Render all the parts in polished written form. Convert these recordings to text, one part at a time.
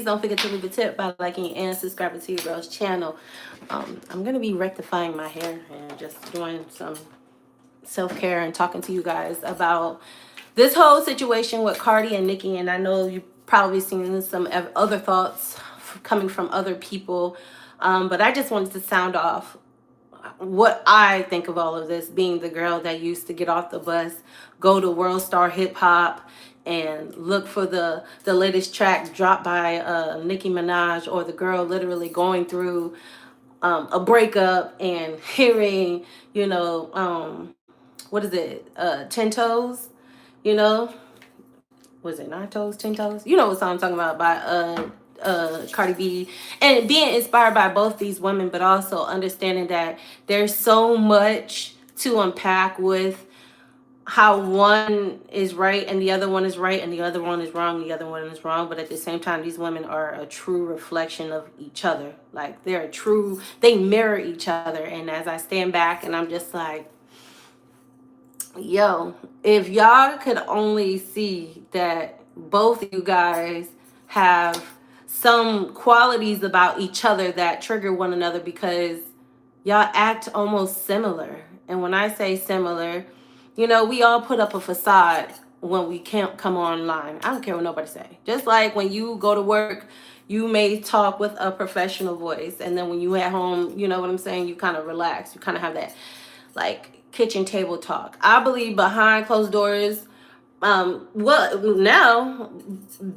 don't forget to leave a tip by liking and subscribing to your girl's channel. I'm gonna be rectifying my hair and just doing some self-care and talking to you guys about this whole situation with Cardi and Nicki. And I know you've probably seen some other thoughts coming from other people, but I just wanted to sound off what I think of all of this, being the girl that used to get off the bus, go to World Star Hip Hop, and look for the latest track dropped by Nicki Minaj, or the girl literally going through a breakup and hearing, what is it, 10 Toes, you know, was it 9 Toes, 10 Toes? You know what song I'm talking about, by Cardi B, and being inspired by both these women, but also understanding that there's so much to unpack with how one is right and the other one is right and the other one is wrong, the other one is wrong. But at the same time, these women are a true reflection of each other. Like, they mirror each other. And as I stand back and I'm just like, yo, if y'all could only see that both of you guys have some qualities about each other that trigger one another, because y'all act almost similar. And when I say similar, we all put up a facade when we can't come online. I don't care what nobody say. Just like when you go to work, you may talk with a professional voice, and then when you at home, you know what I'm saying, you kind of relax. You kind of have that like kitchen table talk. I believe behind closed doors, now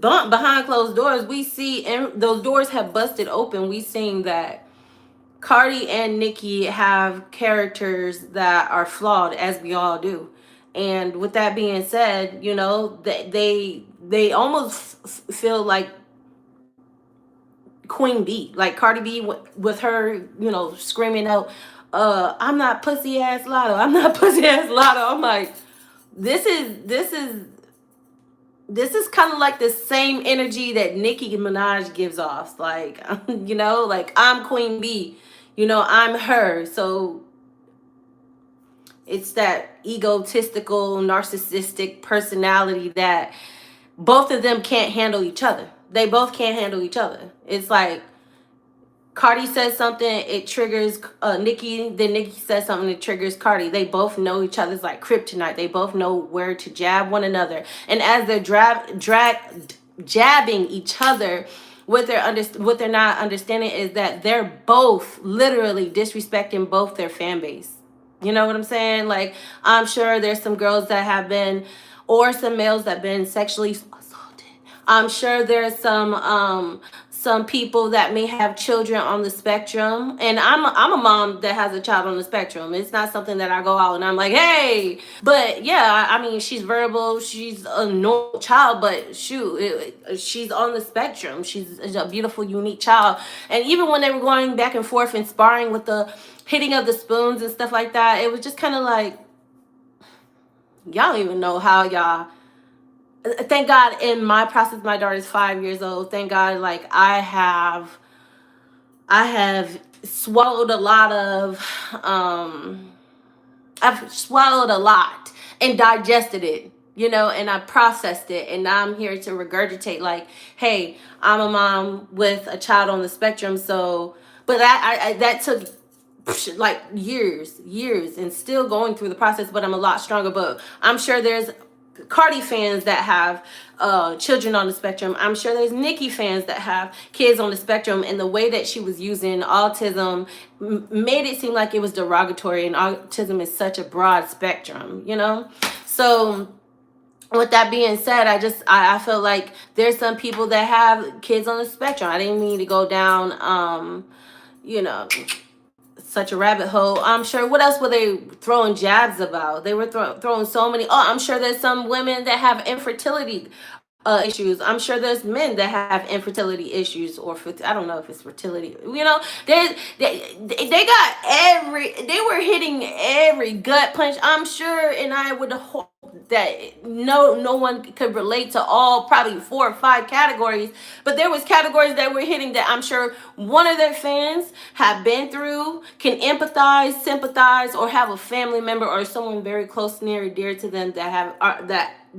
behind closed doors, we see, and those doors have busted open. We seen that Cardi and Nicki have characters that are flawed, as we all do. And with that being said, they almost feel like Queen B, like Cardi B with her, screaming out, "I'm not pussy ass Lotto. I'm not pussy ass Lotto." I'm like, this is kind of like the same energy that Nicki Minaj gives off. Like, like, I'm Queen B, I'm her. So it's that egotistical, narcissistic personality that both of them can't handle each other. They both can't handle each other. It's like Cardi says something, it triggers Nicki. Then Nicki says something, it triggers Cardi. They both know each other's like kryptonite. They both know where to jab one another. And as they're jabbing each other, what they're not understanding is that they're both literally disrespecting both their fan base. You know what I'm saying? Like, I'm sure there's some girls that have been, or some males that have been sexually assaulted. I'm sure there's some people that may have children on the spectrum. And I'm a mom that has a child on the spectrum. It's not something that I go out and I'm like, hey. But yeah, I mean, she's verbal, she's a normal child, but shoot, she's on the spectrum. She's a beautiful, unique child. And even when they were going back and forth and sparring with the hitting of the spoons and stuff like that, it was just kind of like, y'all don't even know how y'all. Thank God, in my process, my daughter's 5 years old. Thank God, like, I have swallowed a lot of, I've swallowed a lot and digested it, and I processed it, and now I'm here to regurgitate, like, hey, I'm a mom with a child on the spectrum. So, but that took like years, and still going through the process, but I'm a lot stronger. But I'm sure there's Cardi fans that have children on the spectrum. I'm sure there's Nicki fans that have kids on the spectrum, and the way that she was using autism made it seem like it was derogatory, and autism is such a broad spectrum, So with that being said, I feel like there's some people that have kids on the spectrum. I didn't mean to go down such a rabbit hole. I'm sure, what else were they throwing jabs about? They were throwing so many. Oh, I'm sure there's some women that have infertility issues. I'm sure there's men that have infertility issues, or I don't know if it's fertility. They were hitting every gut punch. I'm sure, and I would hope that no one could relate to all probably 4 or 5 categories, but there was categories that were hitting that I'm sure one of their fans have been through, can empathize, sympathize, or have a family member or someone very close, near, dear to them that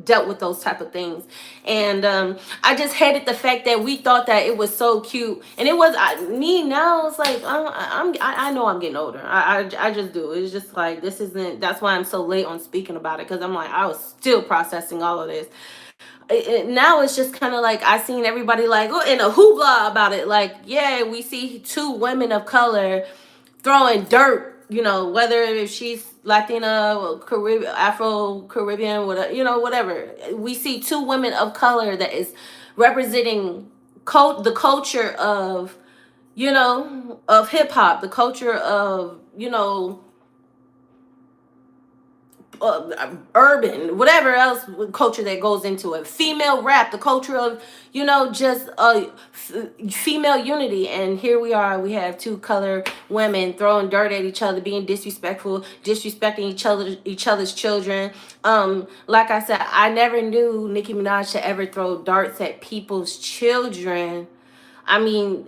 dealt with those type of things. And I just hated the fact that we thought that it was so cute, and it was me now. It's like I know I'm getting older. I just do. It's just like this isn't. That's why I'm so late on speaking about it, because I'm like I was still processing all of this. Now it's just kind of like I seen everybody like in a hoopla about it. Like, yeah, we see two women of color throwing dirt, whether if she's Latina, Caribbean, Afro Caribbean, whatever, whatever. We see two women of color that is representing the culture of, of hip hop, the culture of, urban, whatever else culture that goes into it, female rap, the culture of, just female unity. And here we are, we have two color women throwing dirt at each other, being disrespectful, disrespecting each other's children. Like I said, I never knew Nicki Minaj to ever throw darts at people's children. I mean,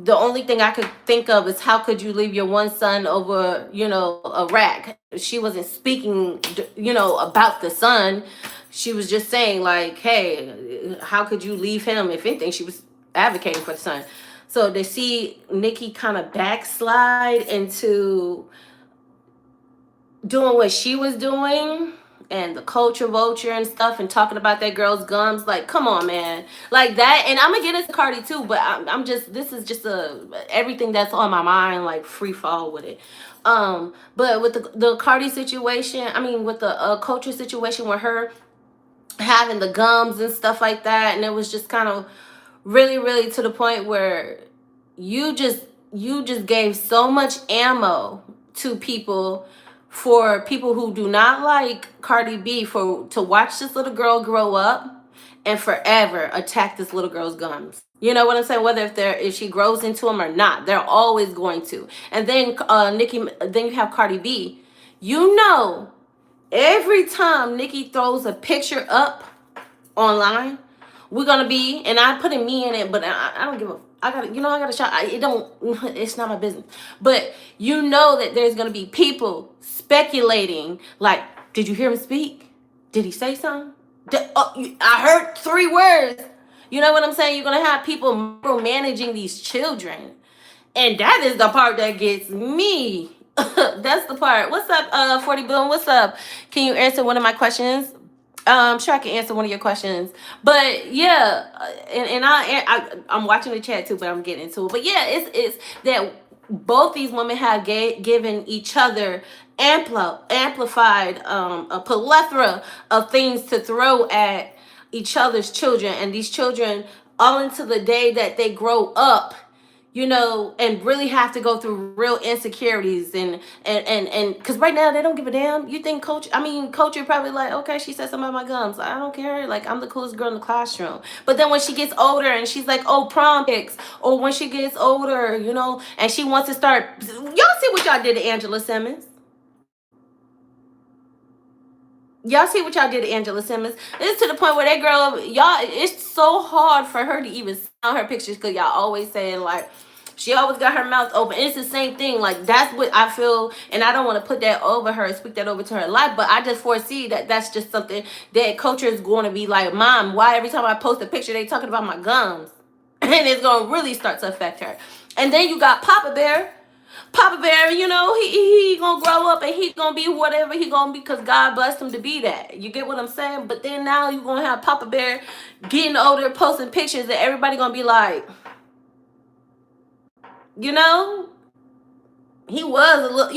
the only thing I could think of is how could you leave your one son over, a rack? She wasn't speaking, about the son. She was just saying like, hey, how could you leave him? If anything, she was advocating for the son. So to see Nicki kind of backslide into doing what she was doing, and the culture vulture and stuff, and talking about that girl's gums, like, come on, man, like that. And I'm gonna get into Cardi too, but I'm just, this is just everything that's on my mind, like free fall with it. But with the Cardi situation, I mean with the culture situation with her having the gums and stuff like that, and it was just kind of really, really to the point where you just gave so much ammo to people, for people who do not like Cardi B, to watch this little girl grow up and forever attack this little girl's gums. You know what I'm saying? Whether if she grows into them or not, they're always going to. And then then you have Cardi B. Every time Nicki throws a picture up online, we're gonna be, and I put me in it, but I don't give a, I gotta shout. It's not my business. But that there's gonna be people speculating, like, did you hear him speak? Did he say something? I heard 3 words. You know what I'm saying? You're gonna have people micromanaging these children, and that is the part that gets me. That's the part. What's up, 40 Boom? What's up? Can you answer one of my questions? I'm sure I can answer one of your questions, but yeah, and I'm watching the chat too, but I'm getting into it. But yeah, it's that both these women have given each other amplified a plethora of things to throw at each other's children, and these children all into the day that they grow up, and really have to go through real insecurities, and because right now they don't give a damn. You think culture probably like, okay, she said something about my gums, I don't care, like, I'm the coolest girl in the classroom. But then when she gets older and she's like, oh, prom pics, or when she gets older, and she wants to start, y'all see what y'all did to Angela Simmons? Y'all see what y'all did to Angela Simmons? It's to the point where that girl, y'all, it's so hard for her to even sound her pictures, because y'all always saying like, she always got her mouth open. It's the same thing. Like, that's what I feel, and I don't want to put that over her, speak that over to her life, but I just foresee that that's just something that culture is going to be like, Mom, why every time I post a picture, they talking about my gums? And it's going to really start to affect her. And then you got Papa Bear. Papa Bear, he gonna grow up and he gonna be whatever he gonna be, because God blessed him to be that. You get what I'm saying? But then now you gonna have Papa Bear getting older, posting pictures that everybody gonna be like, he was a little,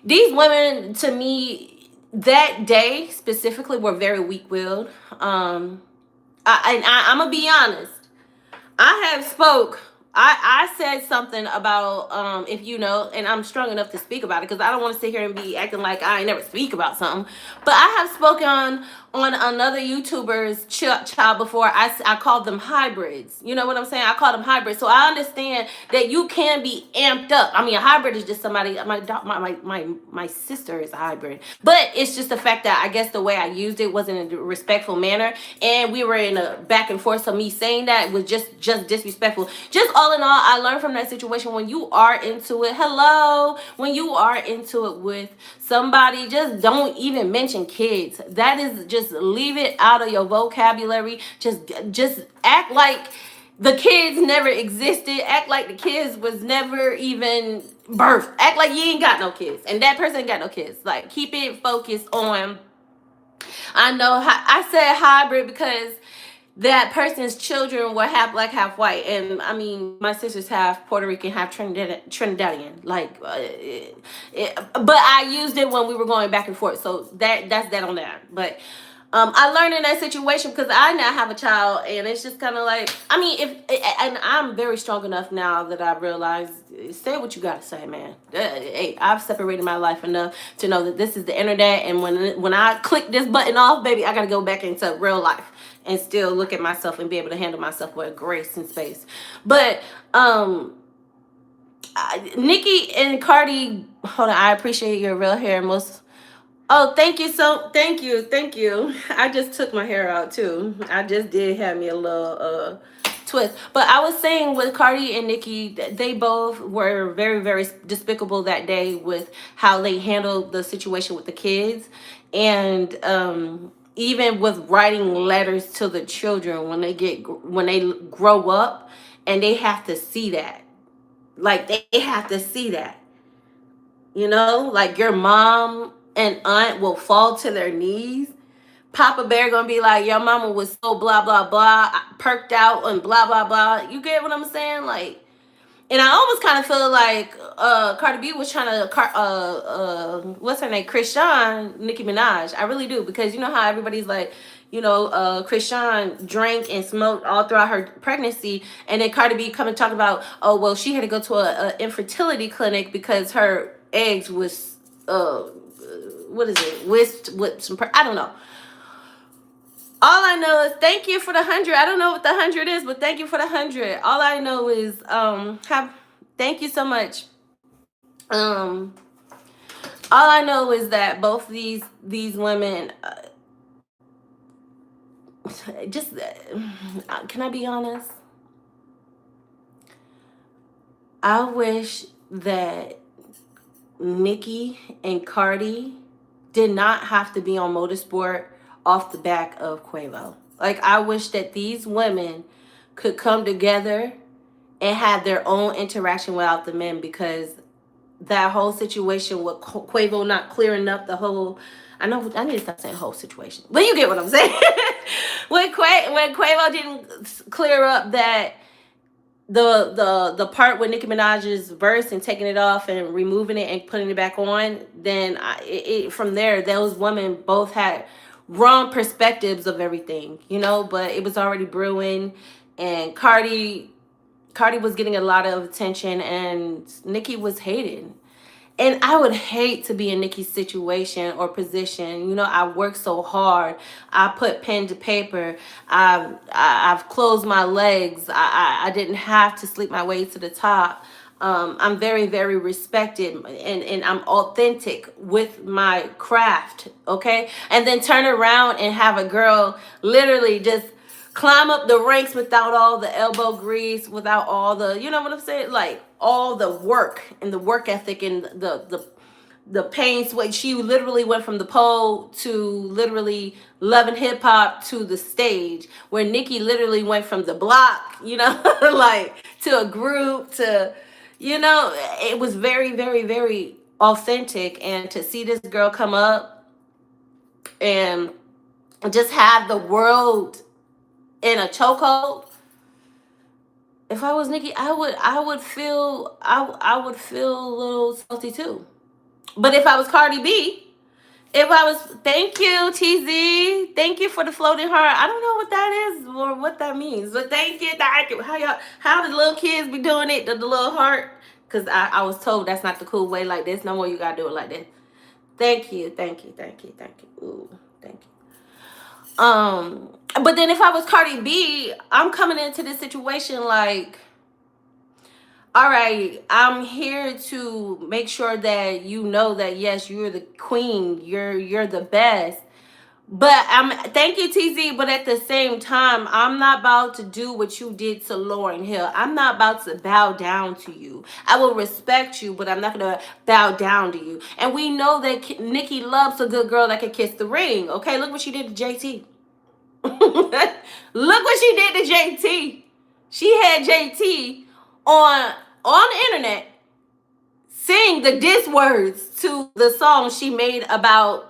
these women, to me, that day specifically, were very weak-willed. I'm gonna be honest. I said something about, if and I'm strong enough to speak about it, because I don't want to sit here and be acting like I ain't never speak about something. But I have spoken on another YouTuber's child before. I called them hybrids. You know what I'm saying? I called them hybrids. So I understand that you can be amped up. I mean, a hybrid is just somebody. My sister is a hybrid, but it's just the fact that I guess the way I used it wasn't in a respectful manner, and we were in a back and forth. So me saying that was just disrespectful. Just all in all, I learned from that situation. When you are into it, when you are into it with somebody, just don't even mention kids. That is, just leave it out of your vocabulary. Just act like the kids never existed. Act like the kids was never even birthed. Act like you ain't got no kids and that person ain't got no kids. Like, keep it focused on, I know I said hybrid because that person's children were half black, half white, and I mean, my sister's half Puerto Rican, half Trinidadian. Like, but I used it when we were going back and forth, so that's that on that. But I learned in that situation because I now have a child, and it's just kind of like, I mean, and I'm very strong enough now that I realize, say what you gotta say, man. Hey, I've separated my life enough to know that this is the internet, and when I click this button off, baby, I gotta go back into real life and still look at myself and be able to handle myself with grace and space. But Nicki and Cardi, hold on, I appreciate your real hair most. Oh, thank you. Thank you. I just took my hair out too. I just did have me a little twist. But I was saying with Cardi and Nicki, they both were very, very despicable that day with how they handled the situation with the kids. And even with writing letters to the children when they grow up, and they have to see that. Like, they have to see that. You know, like, your mom and aunt will fall to their knees. Papa Bear gonna be like, your mama was so blah blah blah, perked out and blah blah blah. You get what I'm saying? Like, and I almost kind of feel like Cardi B was trying to what's her name, Christian Nicki Minaj. I really do, because you know how everybody's like, you know, Christian drank and smoked all throughout her pregnancy, and then Cardi B come and talk about, oh well, she had to go to a infertility clinic because her eggs was what is it, whisked with some I don't know. All I know is, thank you for the 100. I don't know what the 100 is, but thank you for the 100. All I know is thank you so much. All I know is that both these women just can I be honest? I wish that Nicki and Cardi did not have to be on Motorsport off the back of Quavo. Like, I wish that these women could come together and have their own interaction without the men, because that whole situation with Quavo not clearing up the whole, I know I need to stop saying whole situation, but you get what I'm saying. when Quavo didn't clear up that the part with Nicki Minaj's verse and taking it off and removing it and putting it back on, then from there, those women both had wrong perspectives of everything, you know. But it was already brewing, and Cardi was getting a lot of attention, and Nicki was hated. And I would hate to be in Nicki's situation or position. You know, I worked so hard. I put pen to paper. I've closed my legs. I didn't have to sleep my way to the top. I'm very, very respected, and I'm authentic with my craft, okay? And then turn around and have a girl literally just climb up the ranks without all the elbow grease, without all the, you know what I'm saying? Like, all the work and the work ethic and the pain, sweat. She literally went from the pole to literally loving hip hop to the stage, where Nicki literally went from the block, you know, like, to a group, to, you know, it was very, very, very authentic. And to see this girl come up and just have the world in a chokehold. If I was Nicki, I would feel a little salty too. But if I was Cardi B, thank you, TZ, thank you for the floating heart. I don't know what that is or what that means, but thank you. How the little kids be doing it, the little heart? Because I was told that's not the cool way, like this. No more, you gotta do it like this. Thank you. Ooh, thank you. But then if I was Cardi B, I'm coming into this situation like, all right, I'm here to make sure that you know that yes, you're the queen, you're the best. But thank you, TZ. But at the same time, I'm not about to do what you did to Lauryn Hill. I'm not about to bow down to you. I will respect you, but I'm not gonna bow down to you. And we know that Nicki loves a good girl that can kiss the ring. Okay, look what she did to JT. Look what she did to JT. She had JT on the internet sing the diss words to the song she made about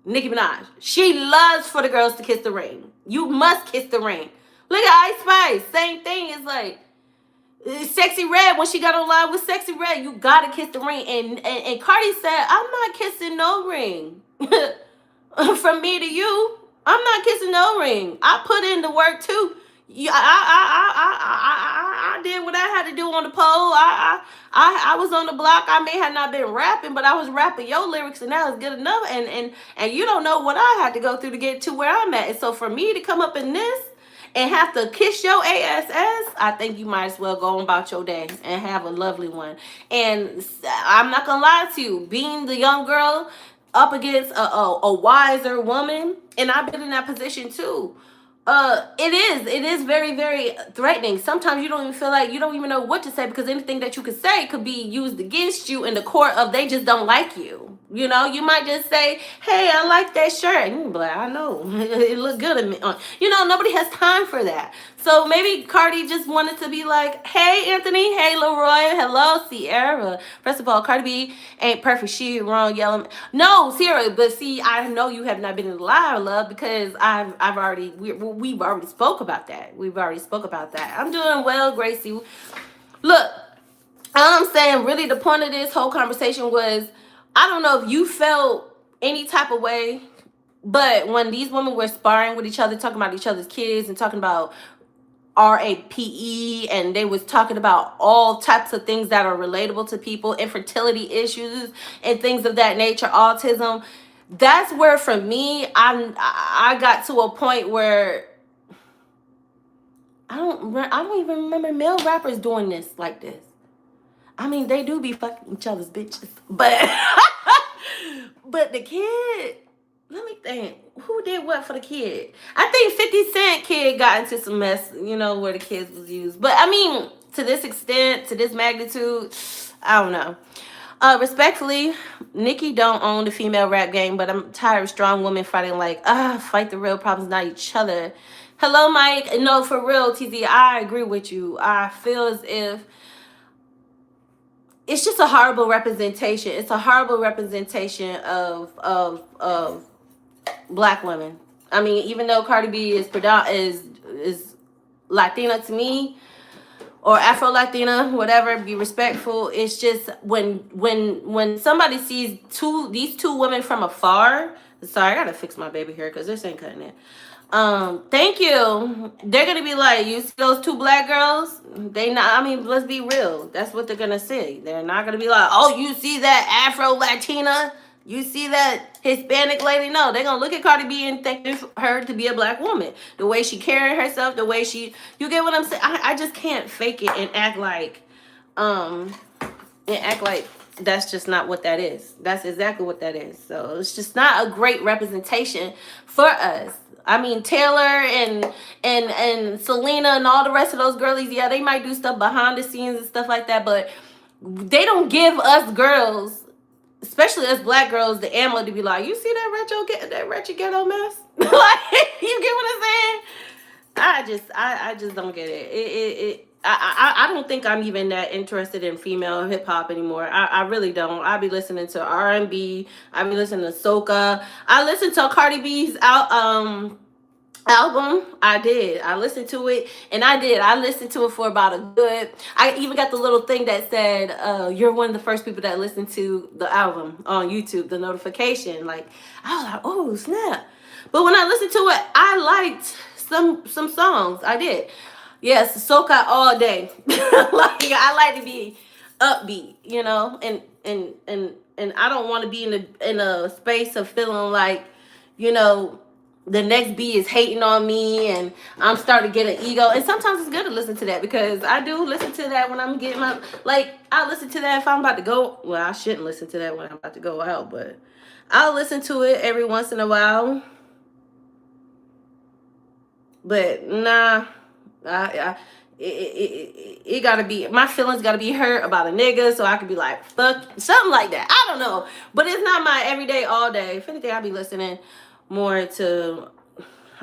Nicki Minaj. She loves for the girls to kiss the ring. You must kiss the ring. Look at Ice Spice. Same thing. It's like Sexy Red, when she got online with Sexy Red, you gotta kiss the ring. And Cardi said, I'm not kissing no ring. From me to you, I'm not kissing no ring. I put in the work too. Yeah, I did what I had to do on the pole. I was on the block. I may have not been rapping, but I was rapping your lyrics, and that was good enough. And you don't know what I had to go through to get to where I'm at. And so for me to come up in this and have to kiss your ass, I think you might as well go on about your day and have a lovely one. And I'm not gonna lie to you, being the young girl up against a wiser woman, and I've been in that position too. It is very, very threatening. Sometimes you don't even feel like, you don't even know what to say, because anything that you could say could be used against you in the court of they just don't like you. You know, you might just say, hey, I like that shirt. And you be like, I know, it looked good on me. You know, nobody has time for that. So maybe Cardi just wanted to be like, hey, Anthony, hey, Leroy, hello, Sierra. First of all, Cardi B ain't perfect. She wrong, yelling. No, Sierra, but see, I know you have not been in the live, love, because we've already spoke about that. We've already spoke about that. I'm doing well, Gracie. Look, all I'm saying, really, the point of this whole conversation was, I don't know if you felt any type of way, but when these women were sparring with each other, talking about each other's kids and talking about RAPE, and they was talking about all types of things that are relatable to people, infertility issues and things of that nature, autism. That's where, for me, I got to a point where I don't even remember male rappers doing this like this. I mean, they do be fucking each other's bitches, but but the kid, let me think, who did what for the kid? I think 50 Cent kid got into some mess, you know, where the kids was used. But I mean, to this extent, to this magnitude, I don't know. Respectfully, Nicki don't own the female rap game, but I'm tired of strong women fighting like, fight the real problems, not each other. Hello, Mike. No, for real, TZ, I agree with you. I feel as if it's just a horrible representation. It's a horrible representation of black women. I mean, even though Cardi B is Latina to me, or Afro Latina, whatever, be respectful. It's just when somebody sees these two women from afar. Sorry, I gotta fix my baby hair because this ain't cutting it. Thank you. They're gonna be like, you see those two black girls? They not. I mean, let's be real. That's what they're gonna say. They're not gonna be like, oh, you see that Afro Latina? You see that Hispanic lady? No, they're gonna look at Cardi B and think her to be a black woman. The way she carrying herself, the way you get what I'm saying? I just can't fake it and act like that's just not what that is. That's exactly what that is. So it's just not a great representation for us. I mean, Taylor and Selena and all the rest of those girlies, yeah, they might do stuff behind the scenes and stuff like that, but they don't give us girls, especially us black girls, the ammo to be like, you see that retro ghetto mess? Like, you get what I'm saying? I just don't get it. I don't think I'm even that interested in female hip hop anymore. I really don't. I be listening to R&B. I be listening to soca. I listened to Cardi B's album. I did. I listened to it, and I listened to it for about a good. I even got the little thing that said, "You're one of the first people that listened to the album on YouTube." The notification, like, I was like, "Oh snap!" But when I listened to it, I liked some songs. I did. Yes, soca all day. Like, I like to be upbeat, you know, and I don't want to be in a space of feeling like, you know, the next B is hating on me, and I'm starting to get an ego. And sometimes it's good to listen to that, because I do listen to that when I'm getting my, like, I listen to that if I'm about to go, well, I shouldn't listen to that when I'm about to go out, but I'll listen to it every once in a while. But nah, it gotta be, my feelings gotta be hurt about a nigga so I could be like, fuck, something like that. I don't know, but it's not my everyday, all day. If anything, I be listening more to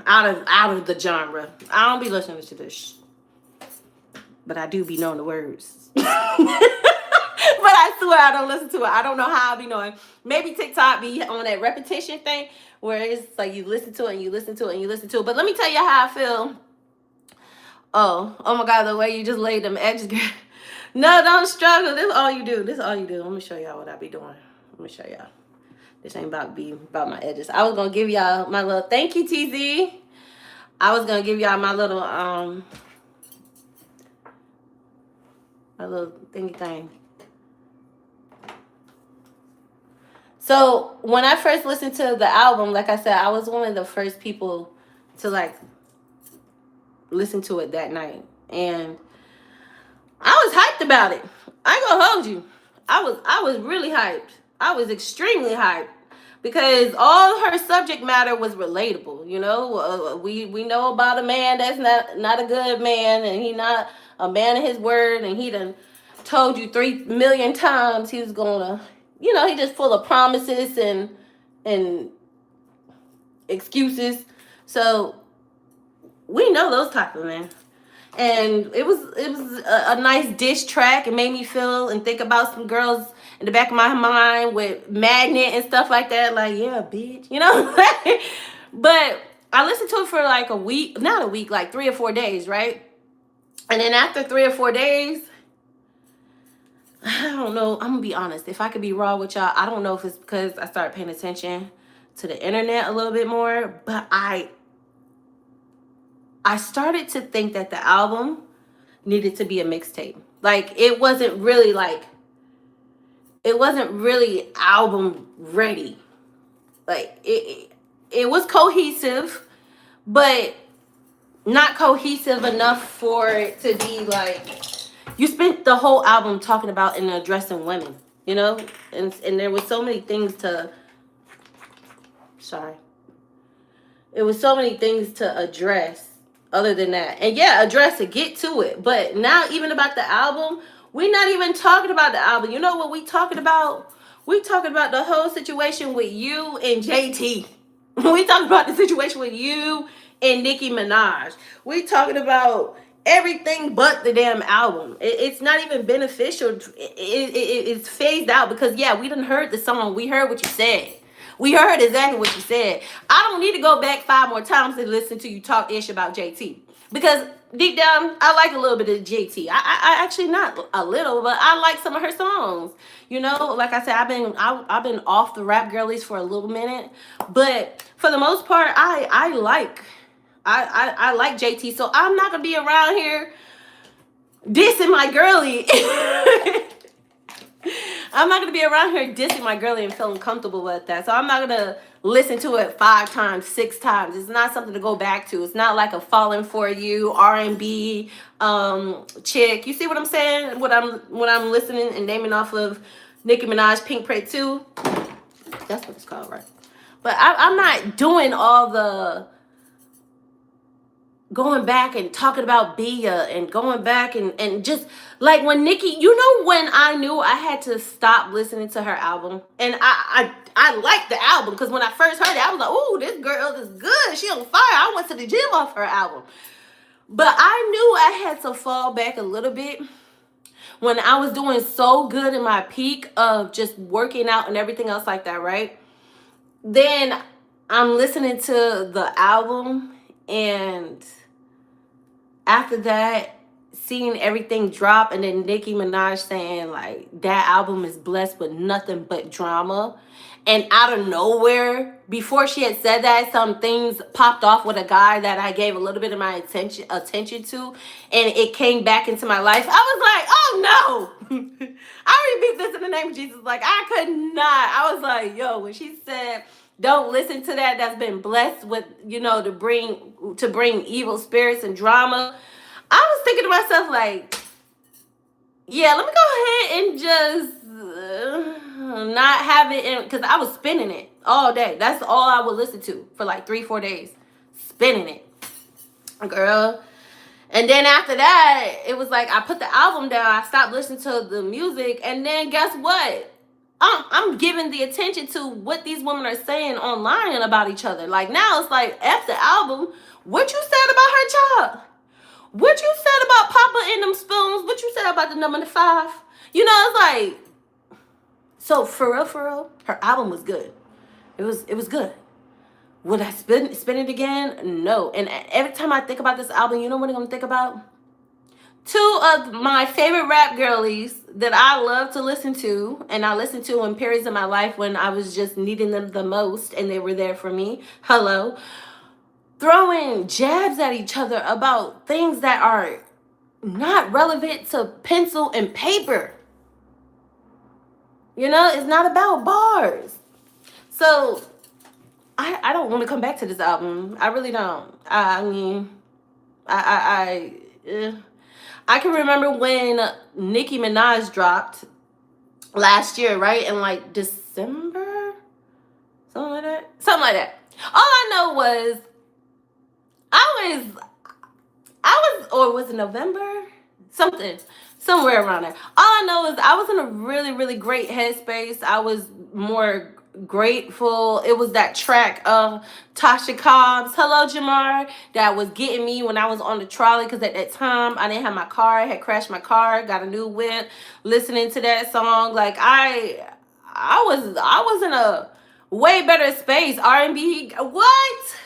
out of the genre. I don't be listening to this, but I do be knowing the words. But I swear I don't listen to it. I don't know how I be knowing. Maybe TikTok be on that repetition thing where it's like you listen to it and you listen to it and you listen to it. But let me tell you how I feel. Oh my God, the way you just laid them edges. No, don't struggle. This is all you do. This is all you do. Let me show y'all what I be doing. Let me show y'all. This ain't about my edges. I was gonna give y'all my little, thank you, TZ. I was gonna give y'all my little thingy thing. So when I first listened to the album, like I said, I was one of the first people to like listen to it that night, and I was hyped about it. I ain't gonna hold you. I was really hyped. I was extremely hyped, because all her subject matter was relatable. You know, we know about a man that's not a good man, and he not a man of his word, and he done told you 3 million times he was gonna, you know, he just full of promises and excuses. So we know those type of men. And it was a nice diss track. It made me feel and think about some girls in the back of my mind with Magnet and stuff like that. Like, yeah, bitch, you know. But I listened to it for like a week, not a week, like 3 or 4 days, right? And then after 3 or 4 days, I don't know. I'm gonna be honest. If I could be raw with y'all, I don't know if it's because I started paying attention to the internet a little bit more, but I started to think that the album needed to be a mixtape. Like, it wasn't really album ready. Like, it was cohesive, but not cohesive enough for it to be like, you spent the whole album talking about and addressing women, you know? And there was so many things to, it was so many things to address other than that. And yeah, address it, get to it. But now, even about the album, we're not even talking about the album. You know what we talking about? We talking about the whole situation with you and JT. We talking about the situation with you and Nicki Minaj. We talking about everything but the damn album. It's not even beneficial. It's phased out, because yeah, we done heard the song. We heard what you said. We heard exactly what you said. I don't need to go back 5 more times to listen to you talk ish about JT, because deep down, I like a little bit of JT. I actually, not a little, but I like some of her songs. You know, like I said, I've been off the rap girlies for a little minute, but for the most part, I like JT. So I'm not gonna be around here dissing my girlie. I'm not going to be around here dissing my girlie and feeling comfortable with that. So I'm not going to listen to it 5 times, 6 times. It's not something to go back to. It's not like a Falling For You, R&B chick. You see what I'm saying? When I'm listening and naming off of Nicki Minaj, Pink Prey 2. That's what it's called, right? But I'm not doing all the going back and talking about Bia and going back and just like when Nicki, you know, when I knew I had to stop listening to her album. And I liked the album, because when I first heard it, I was like, ooh, this girl is good. She on fire. I went to the gym off her album. But I knew I had to fall back a little bit when I was doing so good in my peak of just working out and everything else like that, right? Then I'm listening to the album, and after that, seeing everything drop, and then Nicki Minaj saying like that album is blessed with nothing but drama, and out of nowhere, before she had said that, some things popped off with a guy that I gave a little bit of my attention to, and it came back into my life. I was like, oh no. I rebuke this in the name of Jesus. Like, I could not. I was like, yo, when she said Don't listen to that. That's been blessed with, you know, to bring evil spirits and drama. I was thinking to myself, like, yeah, let me go ahead and just not have it in, because I was spinning it all day. That's all I would listen to for like 3-4 days, spinning it, girl. And then after that, it was like I put the album down. I stopped listening to the music, and then guess what? I'm giving the attention to what these women are saying online about each other. Like now, it's like F the album. What you said about her child? What you said about Papa and them spoons? What you said about the number 5? You know, it's like, so for real, her album was good. It was good. Would I spin it again? No. And every time I think about this album, you know what I'm gonna think about? 2 of my favorite rap girlies that I love to listen to, and I listened to in periods of my life when I was just needing them the most, and they were there for me. Hello. Throwing jabs at each other about things that are not relevant to pencil and paper. You know, it's not about bars. So I don't want to come back to this album. I really don't. I mean, I can remember when Nicki Minaj dropped last year, right? In like December? Something like that. Something like that. All I know was or was it November? Somewhere around there. All I know is I was in a really, really great headspace. I was more grateful. It was that track of Tasha Cobbs, Hello Jamar, that was getting me when I was on the trolley, because at that time I didn't have my car. I had crashed my car, got a new whip, listening to that song. Like I was in a way better space. R&B, what?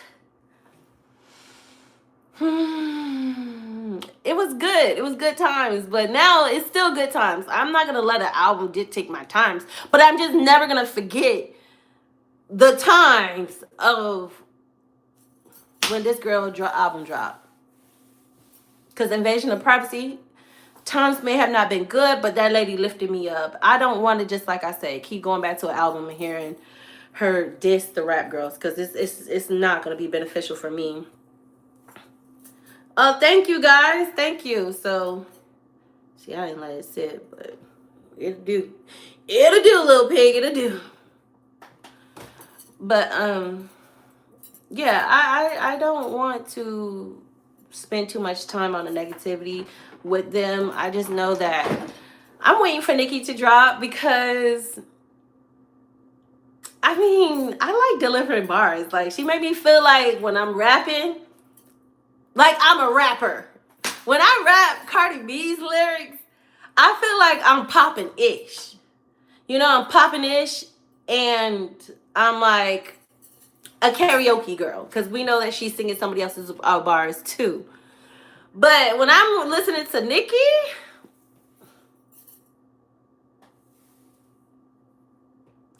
It was good. It was good times, but now it's still good times. I'm not gonna let an album dictate my times, but I'm just never gonna forget the times of when this girl album dropped. Because Invasion of Privacy, times may have not been good, but that lady lifted me up. I don't want to, just like I said, keep going back to an album and hearing her diss the rap girls, because it's not gonna be beneficial for me. Oh, thank you guys. Thank you. So, see, I didn't let it sit, but it'll do. It'll do, little pig. It'll do. But yeah, I don't want to spend too much time on the negativity with them. I just know that I'm waiting for Nicki to drop, because I mean, I like delivering bars. Like, she made me feel like when I'm rapping, like I'm a rapper. When I rap Cardi B's lyrics, I feel like I'm popping-ish. You know, I'm popping-ish, and I'm like a karaoke girl, because we know that she's singing somebody else's bars too. But when I'm listening to Nicki,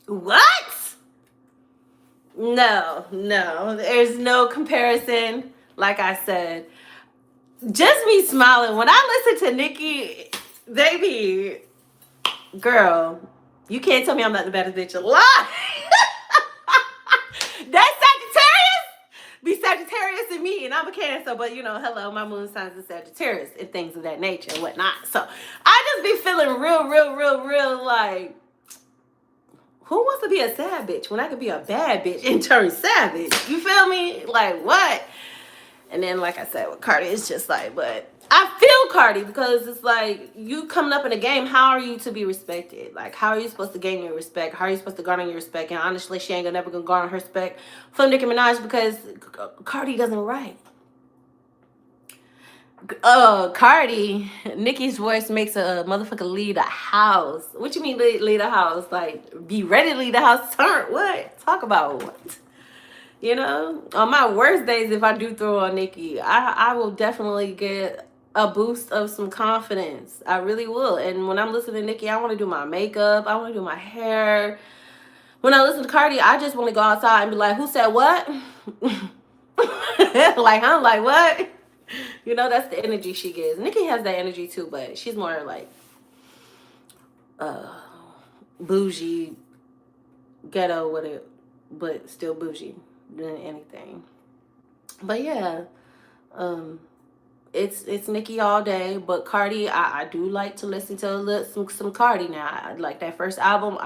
what? No, there's no comparison. Like I said, just me smiling when I listen to Nicki, baby, girl, you can't tell me I'm not the baddest bitch alive. That's Sagittarius. Be Sagittarius and me, and I'm a Cancer, but you know, hello, my moon signs is Sagittarius and things of that nature and whatnot. So I just be feeling real like, who wants to be a sad bitch when I could be a bad bitch and turn savage? You feel me? Like, what? And then, like I said, with Cardi, it's just like, but I feel Cardi, because it's like, you coming up in a game, how are you to be respected? Like, how are you supposed to gain your respect? How are you supposed to garner your respect? And honestly, she ain't never gonna garner her respect from Nicki Minaj, because Cardi doesn't write. Cardi, Nicki's voice makes a motherfucker leave a house. What you mean leave a house? Like, be ready to leave the house. Turn what? Talk about what? You know, on my worst days, if I do throw on Nicki, I will definitely get a boost of some confidence. I really will. And when I'm listening to Nicki, I want to do my makeup. I want to do my hair. When I listen to Cardi, I just want to go outside and be like, who said what? Like, I'm like, what? You know, that's the energy she gives. Nicki has that energy too, but she's more like bougie, ghetto with it. but still bougie than anything. But yeah, um, it's Nicki all day. But Cardi, I do like to listen to some Cardi now. I like that first album.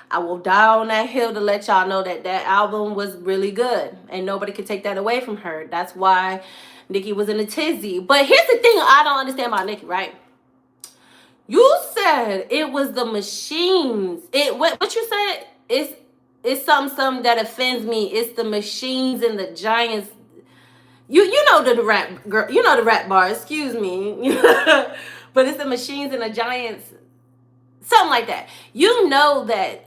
I will die on that hill to let y'all know that that album was really good, and nobody can take that away from her. That's why Nicki was in a tizzy. But here's the thing I don't understand about Nicki, right? You said it was the machines. What you said is it's something that offends me. It's the machines and the giants. You know the rap girl. You know the rap bar. Excuse me, but it's the machines and the giants. Something like that. You know that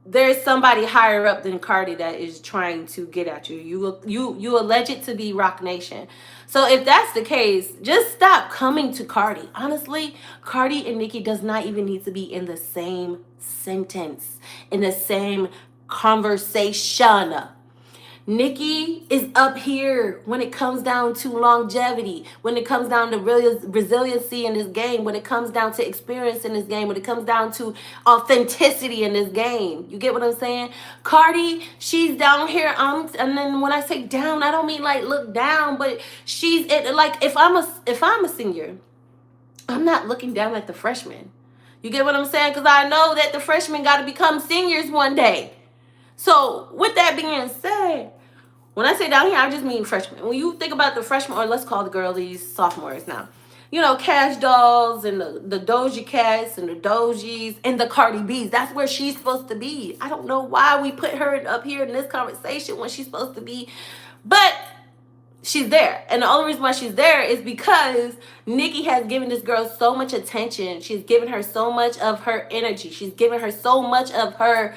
there's somebody higher up than Cardi that is trying to get at you. You allege it to be Rock Nation. So if that's the case, just stop coming to Cardi. Honestly, Cardi and Nicki does not even need to be in the same sentence, in the same conversation. Nicki is up here when it comes down to longevity, when it comes down to resiliency in this game, when it comes down to experience in this game, when it comes down to authenticity in this game. You get what I'm saying? Cardi, she's down here. And then when I say down, I don't mean like look down, but she's like if I'm a senior, I'm not looking down at the freshmen. You get what I'm saying? Because I know that the freshmen got to become seniors one day. So with that being said, when I say down here, I just mean freshmen. When you think about the freshmen, or let's call the girlies sophomores now, you know, Cash Dolls and the Doja Cats and the Dojis and the Cardi B's. That's where she's supposed to be. I don't know why we put her up here in this conversation when she's supposed to be, but she's there. And the only reason why she's there is because Nicki has given this girl so much attention. She's given her so much of her energy. She's given her so much of her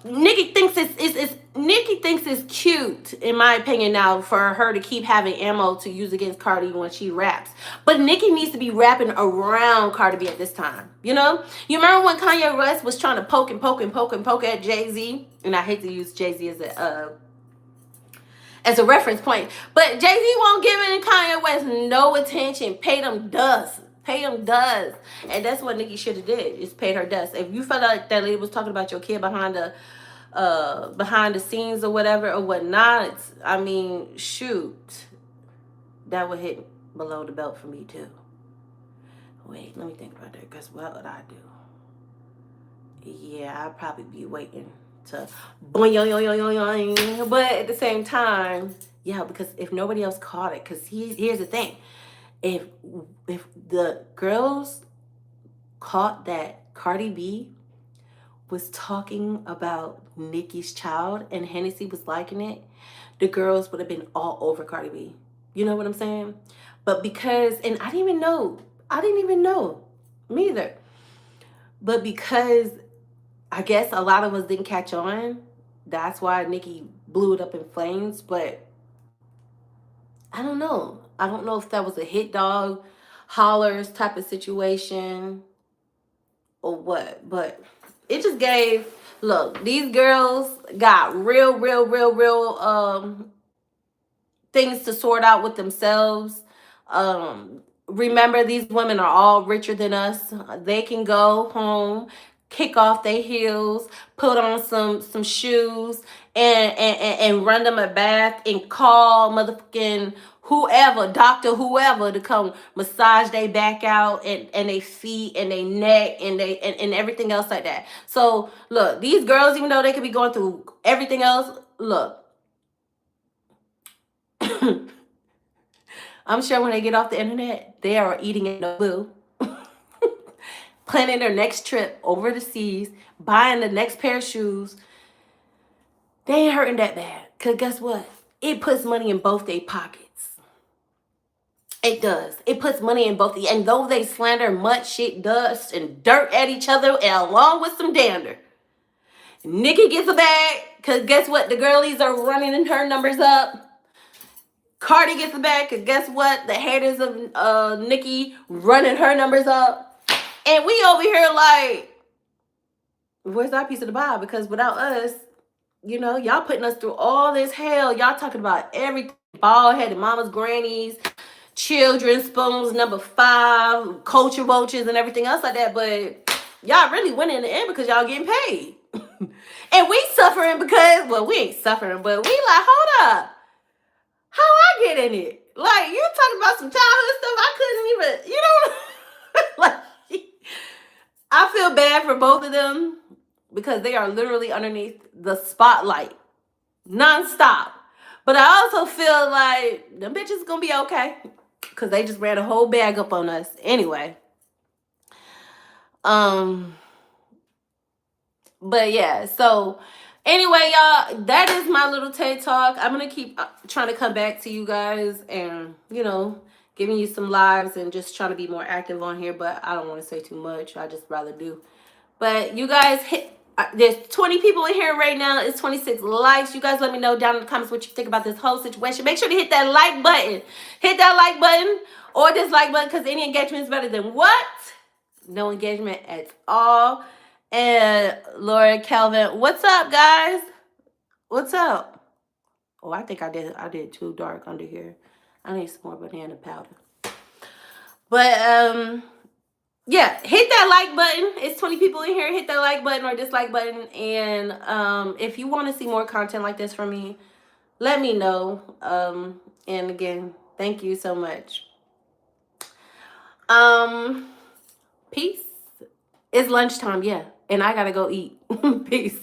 Nicki thinks it's cute, in my opinion, now for her to keep having ammo to use against Cardi when she raps. But Nicki needs to be rapping around Cardi B at this time. You know? You remember when Kanye West was trying to poke at Jay-Z? And I hate to use Jay-Z as a reference point. But Jay-Z won't give it, and Kanye West no attention. Paid him dust. And that's what Nicki should have did, is paid her dust. If you felt like that lady was talking about your kid behind the scenes or whatever or whatnot, I mean, shoot, that would hit below the belt for me too. Wait, let me think about that, because what would I do? Yeah, I'd probably be waiting to boing, but at the same time, yeah, because if nobody else caught it, because here's the thing. If the girls caught that Cardi B was talking about Nicki's child and Hennessy was liking it, the girls would have been all over Cardi B. You know what I'm saying? But because, and I didn't even know, me either. But because I guess a lot of us didn't catch on, that's why Nicki blew it up in flames. But I don't know. I don't know if that was a hit dog hollers type of situation or what, but it just gave, look, these girls got real things to sort out with themselves. Remember, these women are all richer than us. They can go home, kick off their heels, put on some shoes, and run them a bath and call motherfucking whoever to come massage their back out and their feet and their neck and everything else like that. So look, these girls, even though they could be going through everything else, look, I'm sure when they get off the internet, they are eating at Nobu, planning their next trip over the seas, buying the next pair of shoes. They ain't hurting that bad. Because guess what? It puts money in both their pockets. It does. It puts money in both. And though they slander mud, shit, dust, and dirt at each other, and along with some dander, Nicki gets a bag. Because guess what? The girlies are running her numbers up. Cardi gets a bag. Because guess what? The haters of Nicki running her numbers up. And we over here like, where's our piece of the pie? Because without us, you know, y'all putting us through all this hell. Y'all talking about everything. Bald-headed mamas, grannies, children, spoons, number 5, culture vultures, and everything else like that. But y'all really winning in the end because y'all getting paid. And we suffering because, well, we ain't suffering, but we like, hold up. How I get in it? Like, you talking about some childhood stuff I couldn't even, like, I feel bad for both of them because they are literally underneath the spotlight nonstop. But I also feel like them bitches gonna be okay because they just ran a whole bag up on us anyway. But yeah, so anyway, y'all, that is my little TED talk. I'm gonna keep trying to come back to you guys and giving you some lives and just trying to be more active on here. But I don't want to say too much. I just rather do. But you guys hit. There's 20 people in here right now. It's 26 likes. You guys let me know down in the comments what you think about this whole situation. Make sure to hit that like button. Hit that like button or dislike button because any engagement is better than what? No engagement at all. And Laura Calvin, what's up, guys? What's up? Oh, I think I did too dark under here. I need some more banana powder. But yeah, hit that like button. It's 20 people in here. Hit that like button or dislike button. And if you want to see more content like this from me, let me know. And again, thank you so much. Peace. It's lunchtime, yeah. And I gotta go eat. Peace.